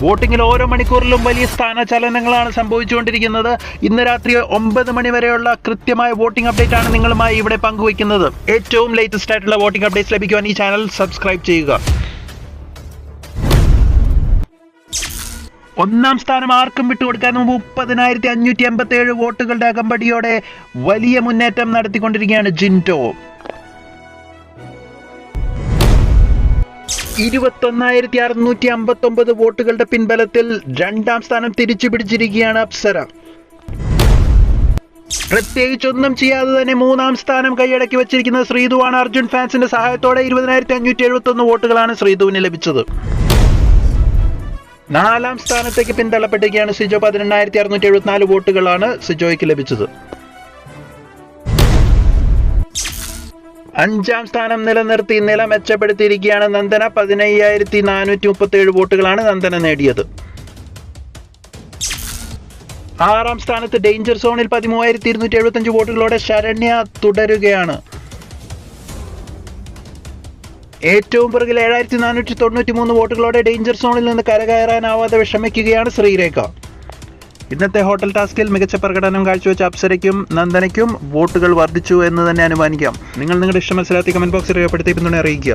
വോട്ടിങ്ങിൽ ഓരോ മണിക്കൂറിലും വലിയ സ്ഥാനചലനങ്ങളാണ് സംഭവിച്ചുകൊണ്ടിരിക്കുന്നത്. ഇന്ന് രാത്രി 9 മണി വരെയുള്ള കൃത്യമായ വോട്ടിംഗ് അപ്ഡേറ്റ് ആണ് നിങ്ങളുമായി ഇവിടെ പങ്കുവയ്ക്കുന്നത്. ഏറ്റവും ലേറ്റസ്റ്റ് ആയിട്ടുള്ള വോട്ടിംഗ് അപ്ഡേറ്റ്സ് ലഭിക്കുവാൻ ഈ ചാനൽ സബ്സ്ക്രൈബ് ചെയ്യുക. ഒന്നാം സ്ഥാനം ആർക്കും വിട്ടുകൊടുക്കാൻ 30,587 വോട്ടുകളുടെ അകമ്പടിയോടെ വലിയ മുന്നേറ്റം നടത്തിക്കൊണ്ടിരിക്കുകയാണ് ജിൻഡോ. 21,659 വോട്ടുകളുടെ പിൻബലത്തിൽ രണ്ടാം സ്ഥാനം തിരിച്ചു പിടിച്ചിരിക്കുകയാണ് അപ്സര. പ്രത്യേകിച്ചൊന്നും ചെയ്യാതെ തന്നെ മൂന്നാം സ്ഥാനം കൈയടക്കി വച്ചിരിക്കുന്ന ശ്രീധുവാണ്. അർജുൻ ഫാൻസിന്റെ സഹായത്തോടെ 20,571 വോട്ടുകളാണ് ശ്രീധുവിന് ലഭിച്ചത്. നാലാം സ്ഥാനത്തേക്ക് പിന്തള്ളപ്പെട്ടിരിക്കുകയാണ് സിജോ. 18,674 വോട്ടുകളാണ് സിജോയ്ക്ക് ലഭിച്ചത്. അഞ്ചാം സ്ഥാനം നിലനിർത്തി നില മെച്ചപ്പെടുത്തിയിരിക്കുകയാണ് നന്ദന. 15,437 വോട്ടുകളാണ് നന്ദന നേടിയത്. ആറാം സ്ഥാനത്ത് ഡേഞ്ചർ സോണിൽ 13,275 വോട്ടുകളോടെ ശരണ്യ തുടരുകയാണ്. ഏറ്റവും പുറകിൽ 7,493 വോട്ടുകളോടെ ഡേഞ്ചർ സോണിൽ നിന്ന് കരകയറാനാവാതെ വിഷമിക്കുകയാണ് ശ്രീരേഖ. ഇന്നത്തെ ഹോട്ടൽ ടാസ്കിൽ മികച്ച പ്രകടനം കാഴ്ചവെച്ച അപ്സരയ്ക്കും നന്ദനയ്ക്കും വോട്ടുകൾ വർദ്ധിച്ചു എന്ന് തന്നെ അനുമാനിക്കാം. നിങ്ങൾ നിങ്ങളുടെ ഇഷ്ട മത്സരാർത്ഥി കമന്റ് ബോക്സിൽ രേഖപ്പെടുത്തി പിന്തുണ അറിയിക്കുക.